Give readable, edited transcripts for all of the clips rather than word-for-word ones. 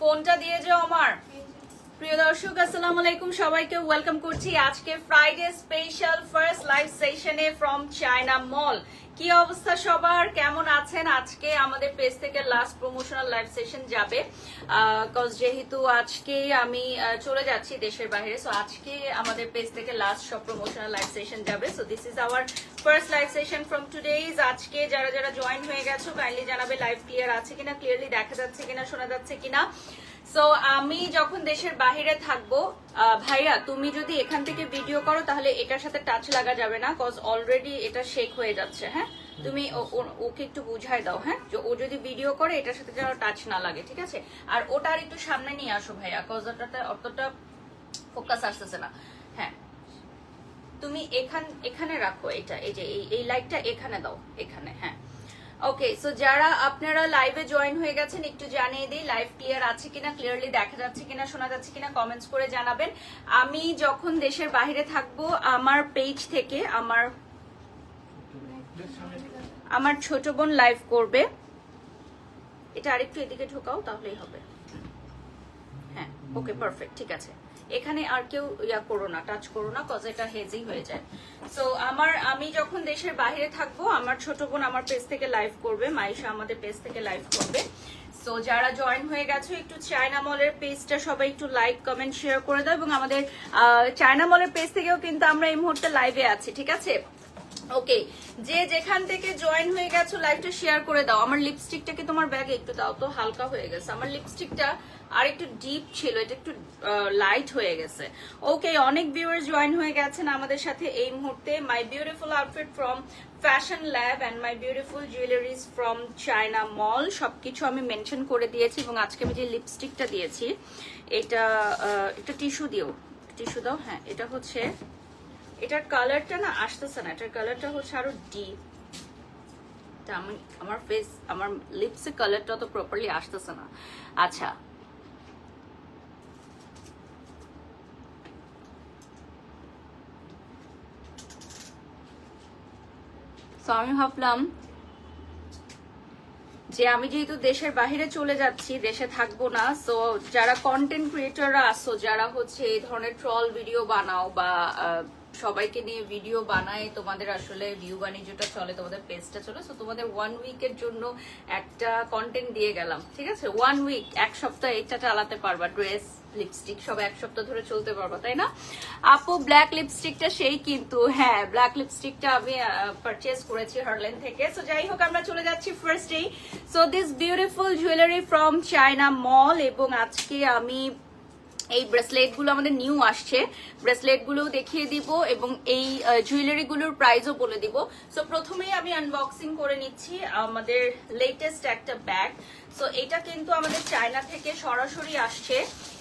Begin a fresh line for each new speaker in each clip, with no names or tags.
ফোনটা দিয়ে যাও আমার। প্রিয় দর্শক আসসালামু আলাইকুম, সবাইকে ওয়েলকাম করছি আজকে ফ্রাইডে স্পেশাল ফার্স্ট লাইভ সেশনে ফ্রম চায়না মল। কি অবস্থা সবার, কেমন আছেন? আজকে আমাদের পেজ থেকে লাস্ট প্রমোশনাল লাইভ সেশন যাবে, কজ যেহেতু আজকে আমি চলে যাচ্ছি দেশের বাইরে, সো আজকে আমাদের পেজ থেকে লাস্ট সব প্রমোশনাল লাইভ সেশন যাবে। So this is our first live session from today's. আজকে যারা যারা জয়েন হয়ে গেছো কাইন্ডলি জানাবে লাইভ ক্লিয়ার আছে কিনা, ক্লিয়ারলি দেখা যাচ্ছে কিনা, শোনা যাচ্ছে কিনা। সো আমি যখন দেশের বাহিরে থাকবো, ভাইয়া তুমি যদি এখান থেকে ভিডিও করো তাহলে এটার সাথে টাচ লাগা যাবে না, কজ অলরেডি এটা শেক হয়ে যাচ্ছে। হ্যাঁ, তুমি ওকে একটু বুঝাই দাও, হ্যাঁ, ও যদি ভিডিও করে এটার সাথে যেন টাচ না লাগে, ঠিক আছে? আর ওটা আর একটু সামনে নিয়ে আসো ভাইয়া, কজ ওটাতে অতটা ফোকাস আসতেছে না। হ্যাঁ, তুমি এখানে রাখো, এটা এই যে এই লাইটটা এখানে দাও, এখানে। হ্যাঁ, ওকে। সো যারা আপনারা লাইভে জয়েন হয়ে গেছেন একটু জানিয়ে দিই লাইভ ক্লিয়ার আছে কিনা, ক্লিয়ারলি দেখা যাচ্ছে কিনা, শোনা যাচ্ছে কিনা, কমেন্টস করে জানাবেন। আমি যখন দেশের বাইরে থাকবো আমার পেজ থেকে আমার ছোট বোন লাইভ করবে। এটা আরেকটু এদিকে ঢোকাও তাহলেই হবে। হ্যাঁ, ওকে, পারফেক্ট, ঠিক আছে। এখানে আর কেউ করো না, টাচ করো না, কজ এটা হেজি হয়ে যায়। সো আমি যখন দেশের বাইরে থাকবো আমার ছোট বোন আমার পেজ থেকে লাইভ করবে, মাইশা আমাদের পেজ থেকে লাইভ করবে। সো যারা জয়েন হয়ে গেছো একটু চায়না মলের পেজটা সবাই একটু লাইক কমেন্ট শেয়ার করে দাও, এবং আমাদের চায়না মলের পেজ থেকেও কিন্তু আমরা এই মুহূর্তে লাইভে আছি, ঠিক আছে? ওকে, যে যেখান থেকে জয়েন হয়ে গেছো লাইভটা শেয়ার করে দাও। আমার লিপস্টিকটা কি তোমার ব্যাগে একটু দাও তো, হালকা হয়ে গেছে আমার লিপস্টিকটা, আর একটু ডিপ ছিল, এটা একটু লাইট হয়ে গেছে। ওকে, অনেক ভিউয়ার্স জয়েন হয়ে গেছেন আমাদের সাথে এই মুহূর্তে। My beautiful outfit from Fashion Lab and my beautiful jewelleries from China Mall, সবকিছু আমি মেনশন করে দিয়েছি। এবং আজকে আমি যে লিপস্টিকটা দিয়েছি এটা একটা টিস্যু দাও। হ্যাঁ, এটা হচ্ছে, এটার কালারটা না আসতেছে না, এটার কালারটা হচ্ছে আরো ডিপ। আমার লিপসের কালারটা তো প্রপারলি আসতেছে না। আচ্ছা, তো আমি ভাবলাম যে আমি যেহেতু দেশের বাইরে চলে যাচ্ছি, দেশে থাকবো না, সো যারা কন্টেন্ট ক্রিয়েটররা আসো, যারা হচ্ছে এই ধরনের ট্রল ভিডিও বানাও বা সবাইকে নিয়ে ভিডিও বানায়, তোমাদের আসলে ভিউ বাণিজ্যটা চলে, তোমাদের পেজটা চলে, সো তোমাদের 1 উইকের জন্য একটা কন্টেন্ট দিয়ে গেলাম, ঠিক আছে? 1 উইক, 1 সপ্তাহ এটা চালাতে পারবা, ড্রেস লিপস্টিক সব 1 সপ্তাহ ধরে চলতে পারবা, তাই না? আপু ব্ল্যাক লিপস্টিকটা সেই কিন্তু, হ্যাঁ, ব্ল্যাক লিপস্টিকটা আমি পারচেজ করেছি হার্লেন থেকে। সো যাই হোক, আমরা চলে যাচ্ছি ফার্স্টেই। So this beautiful jewellery from China Mall, এবং আজকে আমি এই ব্রেসলেট গুলো আমাদের নিউ আসছে, ব্রেসলেট গুলো দেখিয়ে দিব এবং এই জুয়েলারি গুলোর প্রাইসও বলে দিব। সো প্রথমেই আমি আনবক্সিং করে নিচ্ছি আমাদের লেটেস্ট একটা ব্যাগ। সো এটা কিন্তু আমাদের চায়না থেকে সরাসরি আসছে,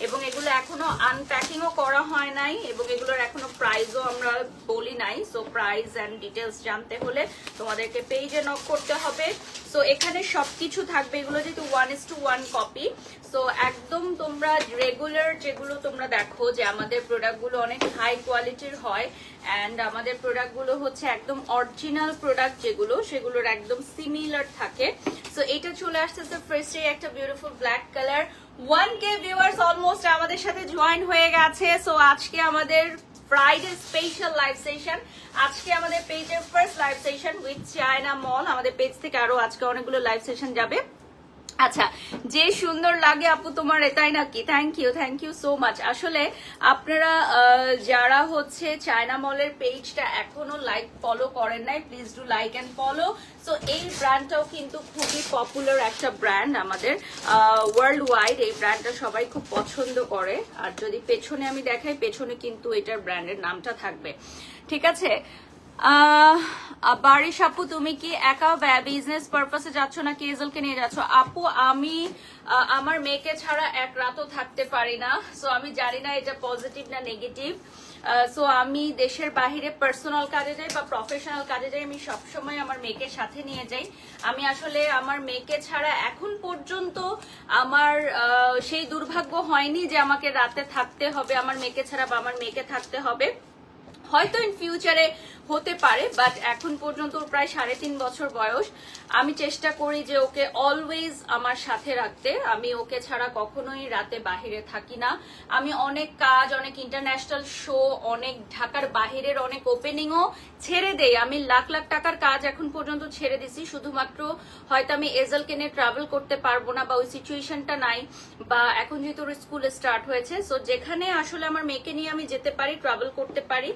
এবং এগুলো এখনো আনপ্যাকিংও করা হয় নাই, এবং এগুলোর এখনো প্রাইসও আমরা বলি নাই। সো প্রাইস অ্যান্ড ডিটেলস জানতে হলে তোমাদেরকে পেজে নক করতে হবে। সো এখানে সবকিছু থাকবে, এগুলো যেহেতু 1:1 কপি, সো একদম তোমরা রেগুলার যেগুলো তোমরা দেখো যে আমাদের প্রোডাক্টগুলো অনেক হাই কোয়ালিটির হয়, অ্যান্ড আমাদের প্রোডাক্টগুলো হচ্ছে একদম অরিজিনাল প্রোডাক্ট যেগুলো, সেগুলোর একদম সিমিলার থাকে। সো এটা চলে আসতেছে ফার্স্টে একটা beautiful black colour. 1K viewers almost আমাদের সাথে জয়েন হয়ে গেছে। সো আজকে আমাদের ফ্রাইডে স্পেশাল লাইভ সেশন, আজকে আমাদের পেজের first live session with China Mall. আমাদের পেজ থেকে আরো আজকে অনেকগুলো লাইভ সেশন যাবে। আচ্ছা, যে সুন্দর লাগে আপু তোমার, এটাই নাকি? Thank you so much. আসলে আপনারা যারা হচ্ছে চায়না মলের পেজটা এখনো লাইক ফলো করেন নাই, please do like and follow. So এই ব্র্যান্ডটাও কিন্তু খুবই পপুলার একটা ব্র্যান্ড আমাদের ওয়ার্ল্ড ওয়াইড, এই ব্র্যান্ডটা সবাই খুব পছন্দ করে। আর যদি পেছনে আমি দেখাই, পেছনে কিন্তু এটার ব্র্যান্ডের নামটা থাকবে, ঠিক আছে? বারিশ আপু, তুমি কি একা বিজনেস পারপাসে যাচ্ছ নাকি এজলকে নিয়ে যাচ্ছ? আপু আমি আমার মেয়েকে ছাড়া এক রাতও থাকতে পারি না, সো আমি জানি না এটা পজিটিভ না নেগেটিভ। সো আমি দেশের বাহিরে পার্সোনাল কাজে যাই বা প্রফেশনাল কাজে যাই, আমি সবসময় আমার মেয়েকে সাথে নিয়ে যাই। আমি আসলে আমার মেয়েকে ছাড়া এখন পর্যন্ত আমার সেই দুর্ভাগ্য হয়নি যে আমাকে রাতে থাকতে হবে আমার মেয়েকে ছাড়া বা আমার মেয়েকে থাকতে হবে। হয়তো ইন ফিউচারে হতে পারে, বাট এখন পর্যন্ত ওর প্রায় 3.5 বছর বয়স। আমি চেষ্টা করি যে ওকে অলওয়েজ আমার সাথে রাখতে। আমি ওকে ছাড়া কখনোই রাতে বাহিরে থাকি না। আমি অনেক কাজ, অনেক ইন্টারন্যাশনাল শো, অনেক ঢাকার বাহিরের অনেক ওপেনিংও ছেড়ে দেই। আমি লাখ লাখ টাকার কাজ এখন পর্যন্ত ছেড়ে দিছি, শুধুমাত্র হয়তো আমি এজেলকে নিয়ে ট্রাভেল করতে পারবো না বা ওই সিচুয়েশনটা নাই, বা এখন যেহেতু ওর স্কুল স্টার্ট হয়েছে, সো যেখানে আসলে আমার মেয়েকে নিয়ে আমি যেতে পারি, ট্রাভেল করতে পারি,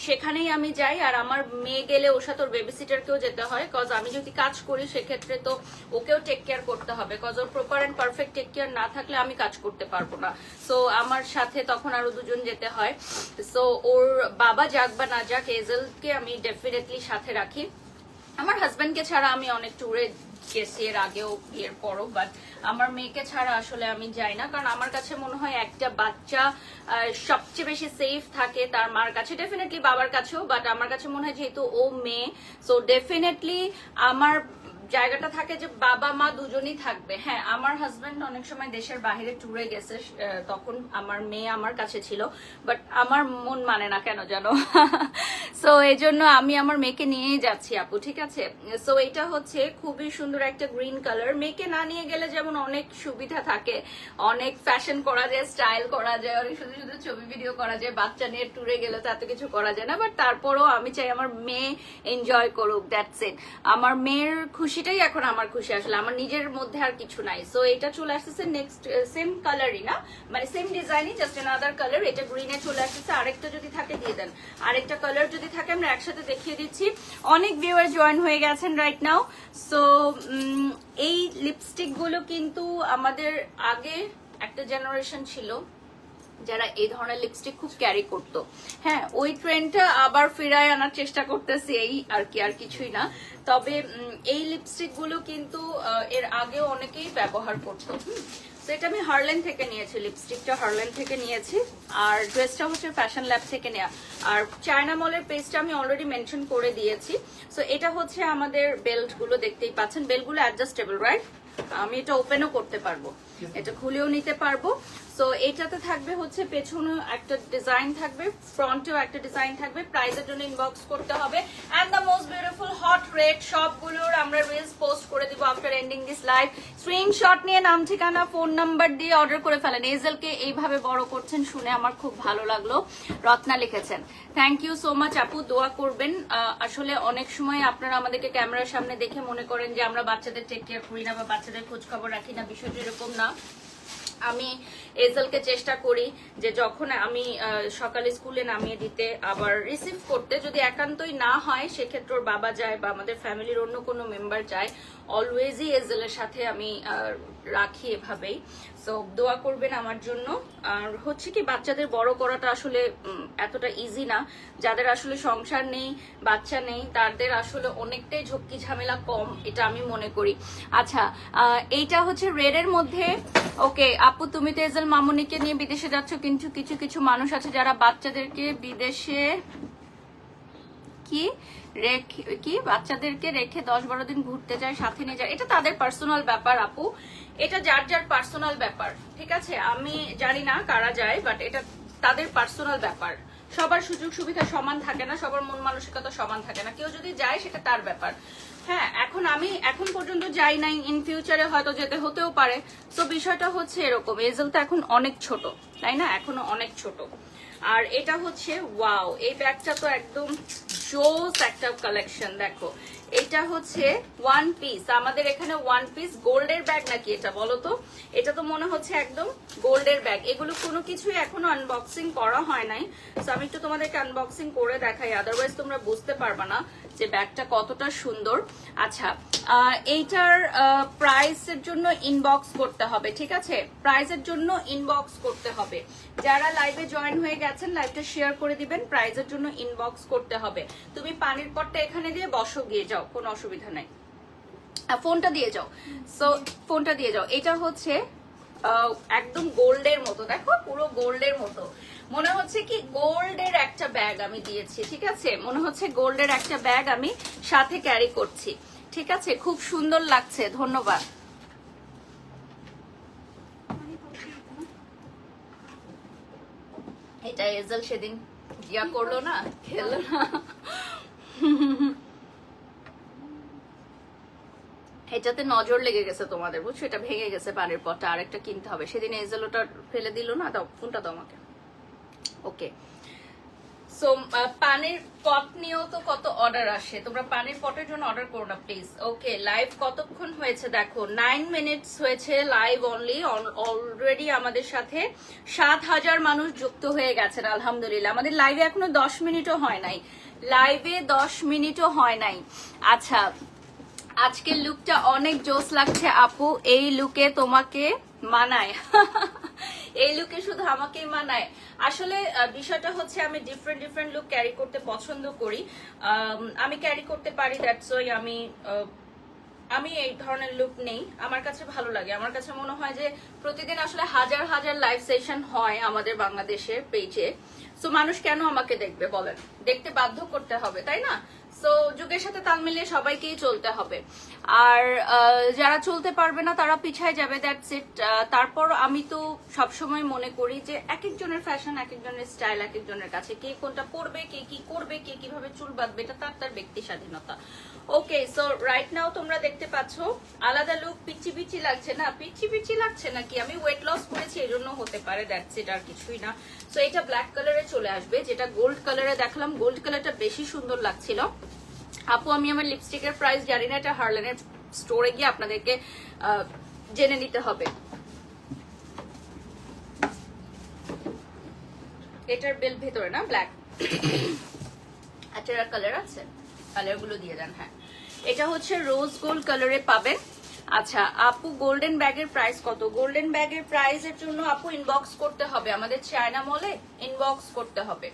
সেখানেই আমি যাই। আর আমার মেয়ে গেলে ওর সাথে ওর বেবিসিটারকেও যেতে হয়, কজ আমি যদি কাজ করি সেক্ষেত্রে তো ওকেও টেক কেয়ার করতে হবে, কজ ওর proper and perfect take care না থাকলে আমি কাজ করতে পারবো না। সো আমার সাথে তখন আরো দুজন যেতে হয়। সো ওর বাবা যাক বা না যাক, এজেলকে আমি ডেফিনেটলি সাথে রাখি। আমার হাজবেন্ডকে ছাড়া আমি অনেক ট্যুরে গেছি এর আগেও, বিয়ের পরও, বাট আমার মেয়েকে ছাড়া আসলে আমি যাই না, কারণ আমার কাছে মনে হয় একটা বাচ্চা সবচেয়ে বেশি সেফ থাকে তার মার কাছে, ডেফিনেটলি বাবার কাছেও, বাট আমার কাছে মনে হয় যেহেতু ও মেয়ে, সো ডেফিনেটলি আমার জায়গাটা থাকে যে বাবা মা দুজনই থাকবে। হ্যাঁ, আমার হাজবেন্ড অনেক সময় দেশের বাইরে ট্যুরে গেছে, তখন আমার মেয়ে আমার কাছে ছিল, বাট আমার মন মানে না কেন জানো। সো এই জন্য আমি আমার মেয়েকে নিয়েই যাচ্ছি আপু, ঠিক আছে? সো এটা হচ্ছে খুবই সুন্দর একটা গ্রিন কালার। মেয়েকে না নিয়ে গেলে যেমন অনেক সুবিধা থাকে, অনেক ফ্যাশন করা যায়, স্টাইল করা যায়, অনেক শুধু শুধু ছবি ভিডিও করা যায়, বাচ্চা নিয়ে ট্যুরে গেলে তো এত কিছু করা যায় না, বাট তারপরও আমি চাই আমার মেয়ে এনজয় করুক, দ্যাটস ইট। আমার মেয়ের খুশিটাই এখন আমার খুশি, আসলে আমার নিজের মধ্যে আর কিছু নাই। সো এটা চলে আসতেছে নেক্সট সেম কালারই না, মানে সেম ডিজাইনই, জাস্ট অ্যানাদার কালার। এটা গ্রিনে চলে আসতেছে, আরেকটা যদি থাকে দিয়ে দেন, আরেকটা কালার যদি থাকে আমরা একসাথে দেখিয়ে দিচ্ছি। অনেক ভিউয়ার জয়েন হয়ে গেছেন রাইট নাও। সো এই লিপস্টিক গুলো কিন্তু আমাদের আগে একটা জেনারেশন ছিল যারা এই ধরনের লিপস্টিক খুব ক্যারি করতো। হ্যাঁ, ওই ট্রেন্ডটা আবার ফিরায় আনার চেষ্টা করতেছি, এই আর কি, আর কিছুই না। তবে এই লিপস্টিক গুলো কিন্তু এর আগেও অনেকেই ব্যবহার করতো। সেটা আমি হার্লেন থেকে নিয়েছি, লিপস্টিকটা হার্লেন থেকে নিয়েছি, আর ড্রেসটা হচ্ছে ফ্যাশন ল্যাব থেকে নেওয়া। আর চায়না মলের পেজটা আমি অলরেডি মেনশন করে দিয়েছি। সো এটা হচ্ছে আমাদের বেল্ট গুলো, দেখতেই পাচ্ছেন বেল্ট গুলো অ্যাডজাস্টেবল, রাইট? আমি এটা ওপেনও করতে পারবো, এটা খুলেও নিতে পারবো। সো এটাতে থাকবে হচ্ছে পেছনে একটা ডিজাইন থাকবে, ফ্রন্টেও একটা ডিজাইন থাকবে। প্রাইসের জন্য ইনবক্স করতে হবে। And the most beautiful hot red সবগুলোর আমরা রিলস পোস্ট করে দিব after ending this live. Screenshot নিয়ে নাম ঠিকানা ফোন নাম্বার দিয়ে অর্ডার করে ফেলেন। এজেলকে এইভাবে বড় করছেন শুনে আমার খুব ভালো লাগলো। রত্না লিখেছেন, থ্যাংক ইউ সো মাচ আপু, দোয়া করবেন। আসলে অনেক সময় আপনারা আমাদেরকে ক্যামেরার সামনে দেখে মনে করেন যে আমরা বাচ্চাদের টেক কেয়ার করি না বা বাচ্চাদের খোঁজ খবর রাখি না, বিষয়টা এরকম না। আমি এজেলকে চেষ্টা করি যে যখন আমি সকালে স্কুলে নামিয়ে দিতে, আবার রিসিভ করতে, যদি একান্তই না হয় সেক্ষেত্রে ওর বাবা যায় বা আমাদের ফ্যামিলির অন্য কোনো মেম্বার যায়, অলওয়েজই এজেলের সাথে আমি রাখি এভাবেই। সো দোয়া করবেন আমার জন্য। আর হচ্ছে কি, বাচ্চাদের বড় করাটা আসলে এতটা ইজি না। যাদের আসলে সংসার নেই, বাচ্চা নেই, তাদের আসলে অনেকটাই ঝক্কি ঝামেলা কম, এটা আমি মনে করি। আচ্ছা, এইটা হচ্ছে রেডের মধ্যে। ওকে আপু, তুমি তো এজেল মামুনিকে নিয়ে বিদেশে যাচ্ছ, কিন্তু কিছু কিছু মানুষ আছে যারা বাচ্চাদেরকে বিদেশে বাচ্চাদেরকে রেখে 10-12 দিন ঘুরতে যায়, সাথে নিয়ে যায়। এটা তাদের পার্সোনাল ব্যাপার আপু, এটা যার যার পার্সোনাল ব্যাপার, ঠিক আছে? আমি জানি না কারা যায়, বাট এটা তাদের পার্সোনাল ব্যাপার। সবার সুযোগ সুবিধা সমান থাকে না, সবার মন মানসিকতা সমান থাকে না। কেউ যদি যায় সেটা তার ব্যাপার। হ্যাঁ, আমি এখন পর্যন্ত যাই নাই, ইন ফিউচারে হয়তো যেতে হতেও পারে। তো বিষয়টা হচ্ছে এরকম, এজেল তো এখন অনেক ছোট, তাই না? এখনো অনেক ছোট। আর এটা হচ্ছে ওয়াও, এই ব্যাগটা তো একদম জোস একটা কালেকশন। দেখো, এটা হচ্ছে ওয়ান পিস, আমাদের এখানে ওয়ান পিস। গোল্ডের ব্যাগ নাকি এটা বলো তো? এটা তো মনে হচ্ছে একদম গোল্ডের ব্যাগ। এগুলো কোনো কিছুই এখনো আনবক্সিং করা হয় নাই, তো আমি একটু তোমাদেরকে আনবক্সিং করে দেখাই, আদারওয়াইজ তোমরা বুঝতে পারবা না যে ব্যাগটা কতটা সুন্দর। আচ্ছা, এইটার প্রাইসের জন্য ইনবক্স করতে হবে, ঠিক আছে? প্রাইসের জন্য ইনবক্স করতে হবে। যারা লাইভে জয়েন হয়ে গেছেন লাইভটা শেয়ার করে দিবেন, প্রাইসের জন্য ইনবক্স করতে হবে। তুমি পানির পটটা এখানে দিয়ে বসো, গিয়ে যাও, কোনো অসুবিধা নাই। ফোনটা দিয়ে যাও, সো ফোনটা দিয়ে যাও। এটা হচ্ছে একদম গোল্ডের মতো, দেখো পুরো গোল্ডের মতো। মনে হচ্ছে কি গোল্ডের একটা ব্যাগ আমি দিয়েছি, ঠিক আছে? মনে হচ্ছে গোল্ডের একটা ব্যাগ আমি সাথে ক্যারি করছি, ঠিক আছে? খুব সুন্দর লাগছে, ধন্যবাদ। এটা এজেল সেদিন ইয়া করলো না, খেললো না। এটাতে নজর লেগে গেছে তোমাদের, বুঝছো? এটা ভেঙে গেছে পানির পটটা, আরেকটা কিনতে হবে। সেদিন এজেলোটা ফেলে দিল না, দাও ফোনটা দাও আমাকে। ওকে, সো পানির পট নিয়েও তো কত অর্ডার আসে, তোমরা পানির পটের জন্য অর্ডার করো না প্লিজ। ওকে, লাইভ কতক্ষণ হয়েছে দেখো, 9 মিনিটস হয়েছে লাইভ অনলি। অলরেডি আমাদের সাথে 7,000 মানুষ যুক্ত হয়ে গেছেন, আলহামদুলিল্লাহ। আমাদের লাইভে এখনো 10 মিনিটও হয় নাই, লাইভে 10 মিনিটও হয় নাই। আচ্ছা, আজকের লুকটা অনেক জোস লাগছে আপু, এই লুকে তোমাকে মানায়। এই লুকে শুধু আমাকেই মানায়? আসলে বিষয়টা হচ্ছে আমি ডিফারেন্ট লুক ক্যারি করতে পছন্দ করি, আমি ক্যারি করতে পারি, দ্যাটস ওয়াই আমি এই ধরনের লুক নেই, আমার কাছে ভালো লাগে। আমার কাছে মনে হয় যে প্রতিদিন আসলে হাজার হাজার লাইভ সেশন হয় আমাদের বাংলাদেশের পেজে, সো মানুষ কেন আমাকে দেখবে বলেন? দেখতে বাধ্য করতে হবে, তাই না? সো যুগের সাথে তাল মিলিয়ে সবাইকেই চলতে হবে, আর যারা চলতে পারবে না তারা পিছায় যাবে, দ্যাটস ইট। তারপর আমি তো সবসময় মনে করি যে এক একজনের ফ্যাশন, এক একজনের স্টাইল, এক একজনের কাছে কে কোনটা পরবে, কে কি করবে, কে কিভাবে চুল বাঁধবে, এটা তার ব্যক্তি স্বাধীনতা। ওকে, সো রাইট নাও তোমরা দেখতে পাচ্ছ আলাদা লুক। পিচি পিচি লাগছে না? পিচি পিচি লাগছে নাকি? আমি ওয়েট লস করেছি এই জন্য হতে পারে, দ্যাটস ইট, আর কিছুই না। সো এটা ব্ল্যাক কালারে চলে আসবে, যেটা গোল্ড কালারে দেখালাম, গোল্ড কালারটা বেশি সুন্দর লাগছিল। আপু আমি আমার লিপস্টিকের প্রাইস জানি না, এটা হার্লেনের স্টোরে গিয়ে আপনাদেরকে জেনে নিতে হবে। এটার বেল ভেতরে না ব্ল্যাক, আচ্ছা কালার আছে, কালার গুলো দিয়ে দেন। হ্যাঁ, এটা হচ্ছে রোজ গোল্ড কালারে পাবেন। আচ্ছা আপু, গোল্ডেন ব্যাগের প্রাইস কত? গোল্ডেন ব্যাগের প্রাইসের জন্য আপু ইনবক্স করতে হবে, আমাদের চায়না মলে ইনবক্স করতে হবে।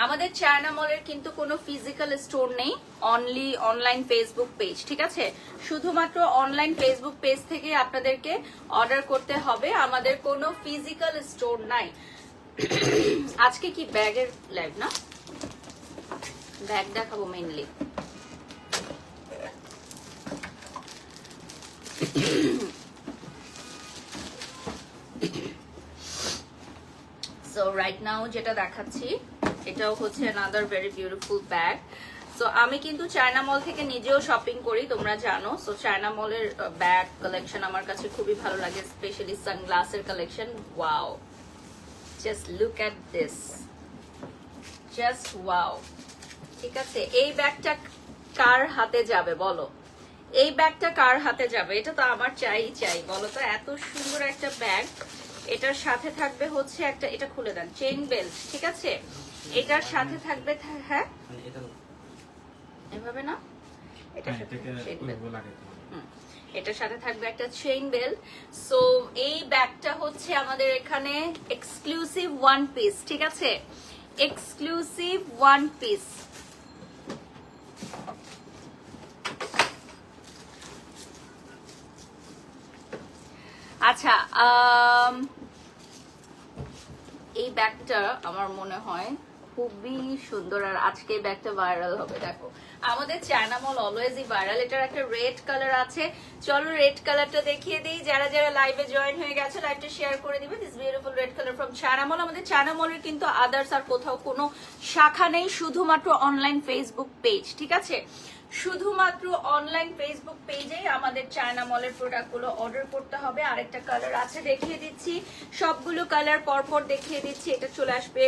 আমাদের চায়না মলের কিন্তু কোনো ফিজিক্যাল স্টোর নেই, অনলি অনলাইন ফেসবুক পেজ, ঠিক আছে? শুধুমাত্র অনলাইন ফেসবুক পেজ থেকে আপনাদেরকে অর্ডার করতে হবে, আমাদের কোনো ফিজিক্যাল স্টোর নাই। আজকে কি ব্যাগের লাইভ না, ব্যাগ দেখাবো মেইনলি। সো রাইট নাও যেটা দেখাচ্ছি এটাও হচ্ছে another very beautiful bag. So আমি কিন্তু চায়না মল থেকে নিজেও শপিং করি, তোমরা জানো। সো চায়না মলের ব্যাগ কালেকশন আমার কাছে খুবই ভালো লাগে, স্পেশালি সানগ্লাসের collection. Wow, just look at this, just wow. ঠিক আছে, এই ব্যাগটা কার হাতে যাবে বলো? এই ব্যাগটা কার হাতে যাবে? এটা তো আমার চাই বলো তো, এত সুন্দর একটা ব্যাগ। এটার সাথে থাকবে হচ্ছে একটা, এটা খুলে দেন, চেইন বেল্ট, ঠিক আছে? এটার সাথে থাকবে, হ্যাঁ এভাবে না, এটার সাথে থাকবে একটা চেইন বেল্ট। সো এই ব্যাগটা হচ্ছে আমাদের এখানে এক্সক্লুসিভ ওয়ান পিস, ঠিক আছে? Exclusive one piece. আচ্ছা, এই ব্যাগটা আমার মনে হয় খুবই সুন্দর, আর আজকে এই ব্যাগটা ভাইরাল হবে। দেখো আমাদের চায়না মল অলওয়েজই ভাইরাল। এটার একটা রেড কালার আছে, চলো রেড কালারটা দেখিয়ে দিই। যারা যারা লাইভে জয়েন হয়ে গেছে লাইভটা শেয়ার করে দিবে। This beautiful red colour from China Mall. আমাদের চায়না মলের কিন্তু আদার্স আর কোথাও কোনো শাখা নেই, শুধুমাত্র অনলাইন ফেসবুক পেজ, ঠিক আছে? শুধুমাত্র অনলাইন ফেসবুক পেজেই আমাদের চায়না মলের প্রোডাক্টগুলো অর্ডার করতে হবে। আরেকটা কালার আছে, দেখিয়ে দিচ্ছি, সবগুলো কালার পরপর দেখিয়ে দিচ্ছি। এটা চলে আসবে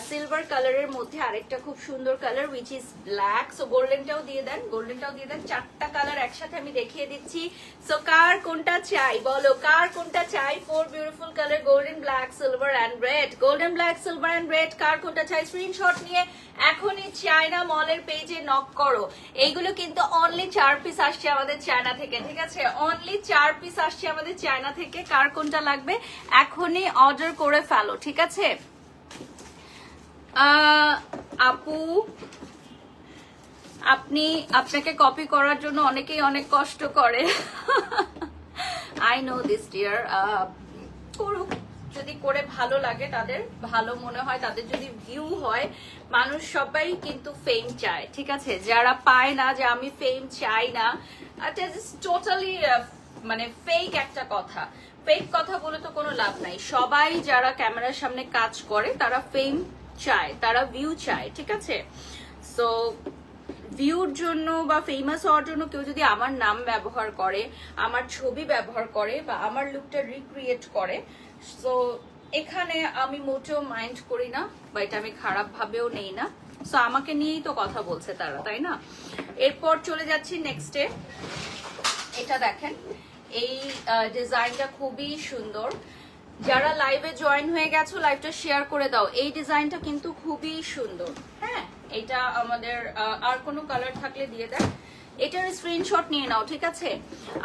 সিলভার কালারের মধ্যে, আরেকটা খুব সুন্দর colour which is black. So গোল্ডেনটাও দিয়ে দেন, গোল্ডেনটাও দিয়ে দেন, চারটা কালার একসাথে আমি দেখিয়ে দিচ্ছি। সো কার কোনটা চাই বলো, কার কোনটা চাই? 4 beautiful colour, golden, black, silver and red. Golden, black, silver and red, কার কোনটা চাই স্ক্রিনশট নিয়ে এখনই চায়না মলের পেজে নক করো। এইগুলো কিন্তু অনলি 4 পিস আসছে আমাদের চায়না থেকে, ঠিক আছে? অনলি 4 পিস আসছে আমাদের চায়না থেকে। কার কোনটা লাগবে এখনই অর্ডার করে ফেলো, ঠিক আছে? আপু আপনাকে কপি করার জন্য অনেকেই অনেক কষ্ট করে। আই নো দিস ডিয়ার, করুক, যদি করে ভালো লাগে, তাদের ভালো মনে হয়, তাদের যদি ভিউ হয়। মানুষ সবাই কিন্তু ফেম চায়, ঠিক আছে? যারা পায় না যে আমি ফেম চাই না, টোটালি মানে ফেক একটা কথা। ফেক কথা বলে তো কোনো লাভ নাই। সবাই যারা ক্যামেরার সামনে কাজ করে তারা ফেম চায়, তারা ভিউ চায়, ঠিক আছে? সো ভিউর জন্য বা ফেমাস হওয়ার জন্য কেউ যদি আমার নাম ব্যবহার করে, আমার ছবি ব্যবহার করে বা আমার লুকটা রিক্রিয়েট করে, সো এখানে আমি মোটেও মাইন্ড করি না বা এটা আমি খারাপ ভাবেও নেই না। সো আমাকে নিয়েই তো কথা বলছে তারা, তাই না? এরপর চলে যাচ্ছি নেক্সটে। এটা দেখেন, এই ডিজাইনটা খুবই সুন্দর। যারা লাইভে জয়েন হয়ে গেছো লাইভটা শেয়ার করে দাও। এই ডিজাইনটা কিন্তু খুবই সুন্দর। হ্যাঁ, এটা আমাদের আর কোনো কালার থাকলে দিয়ে দেয়। এটার স্ক্রিনশট নিয়ে নাও, ঠিক আছে?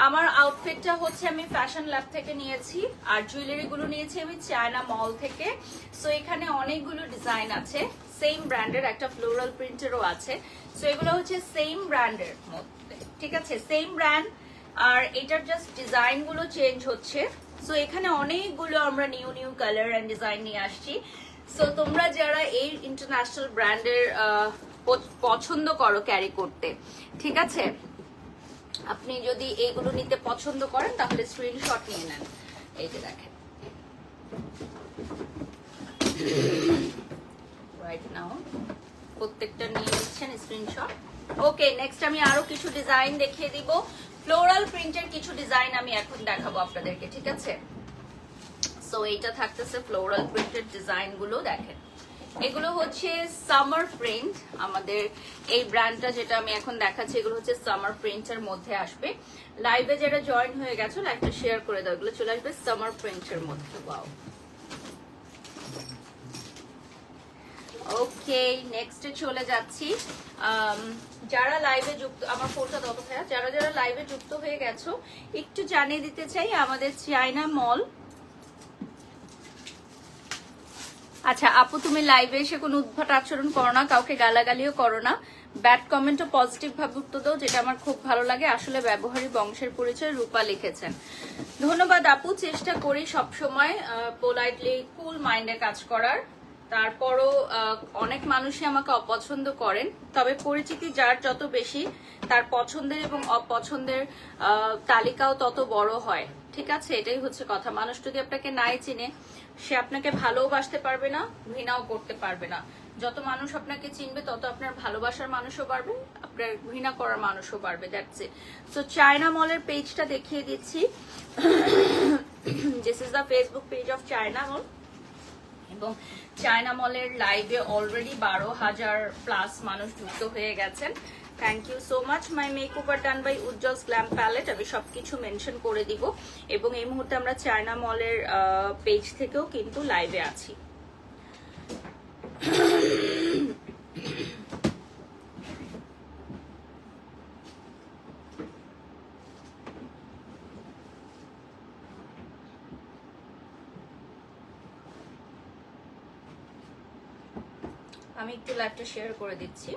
আমার আউটফিটটা হচ্ছে আমি ফ্যাশন ল্যাব থেকে নিয়েছি, আর জুয়েলারি গুলো নিয়েছি আমি চায়না মল থেকে। সো এখানে অনেকগুলো ডিজাইন আছে, সেম ব্র্যান্ডের, একটা ফ্লোরাল প্রিন্টেরও আছে। সো এগুলো হচ্ছে সেম ব্র্যান্ডের মধ্যে, ঠিক আছে? সেম ব্র্যান্ড, আর এটার জাস্ট ডিজাইন গুলো চেঞ্জ হচ্ছে। সো এখানে অনেকগুলো আমরা new new colour and design নিয়ে আসছি। সো তোমরা যারা এই ইন্টারন্যাশনাল ব্র্যান্ডের পছন্দ করো ক্যারি করতে, ঠিক আছে, আপনি যদি এইগুলো নিতে পছন্দ করেন তাহলে স্ক্রিনশট নিয়ে নেন। এই যে দেখেন, রাইট নাও প্রত্যেকটা নিয়ে নিচ্ছেন স্ক্রিনশট। ওকে, নেক্সট আমি আরো কিছু ডিজাইন দেখিয়ে দিব। ফ্লোরাল প্রিন্টের কিছু ডিজাইন আমি এখন দেখাবো আপনাদেরকে, ঠিক আছে? সো এইটা থাকতেছে ফ্লোরাল প্রিন্টের ডিজাইন গুলো। দেখেন, এগুলো হচ্ছে সামার প্রিন্ট। আমাদের এই ব্র্যান্ডটা যেটা আমি এখন দেখাচ্ছি, এগুলো হচ্ছে সামার প্রিন্টের মধ্যে আসবে। লাইভে যারা জয়েন হয়ে গেছো লাইভটা শেয়ার করে দাও, এগুলো চলে আসবে সামার প্রিন্টের মধ্যে। ওয়াও, ওকে, নেক্সটে চলে যাচ্ছি। যারা লাইভে যুক্ত, আমার ফোনটা তত ভাইয়া, যারা যারা লাইভে যুক্ত হয়ে গেছো একটু জানিয়ে দিতে চাই আমাদের চায়না মল। আচ্ছা আপু, তুমি লাইভে এসে কোনো উদ্ভট আচরণ করো না, কাউকে গালাগালিও করো না, ব্যাড কমেন্টও পজিটিভ ভাবে উত্তর দাও, যেটা আমার খুব ভালো লাগে। আসলে ব্যবহারী বংশের পরিচয়, রূপা লিখেছেন। ধন্যবাদ আপু, চেষ্টা করি সবসময় পোলাইটলি কুল মাইন্ডে কাজ করার। তারপরও অনেক মানুষই আমাকে অপছন্দ করেন, তবে পরিচিতি যার যত বেশি তার পছন্দের এবং অপছন্দের তালিকাও তত বড় হয়, ঠিক আছে? এটাই হচ্ছে কথা। মানুষ যদি আপনাকে নাই চিনে, সে আপনাকে ভালোবাসতে পারবে না, ঘৃণাও করতে পারবে না। যত মানুষ আপনাকে চিনবে তত আপনার ভালোবাসার মানুষও বাড়বে, আপনার ঘৃণা করার মানুষও বাড়বে। That's it. সো চায়না মলের পেজটা দেখিয়ে দিচ্ছি। This is the Facebook page of China Mall, এবং চায়না মলের লাইভে অলরেডি 12,000+ মানুষ যুক্ত হয়ে গেছেন। Thank you so much. My makeover done by Ujjwal glam palette, আমি সবকিছু মেনশন করে দিব। এবং এই মুহূর্তে আমরা চায়না মলের পেজ থেকেও কিন্তু লাইভে আছি। আমি একটু লাইভটা শেয়ার করে দিচ্ছি।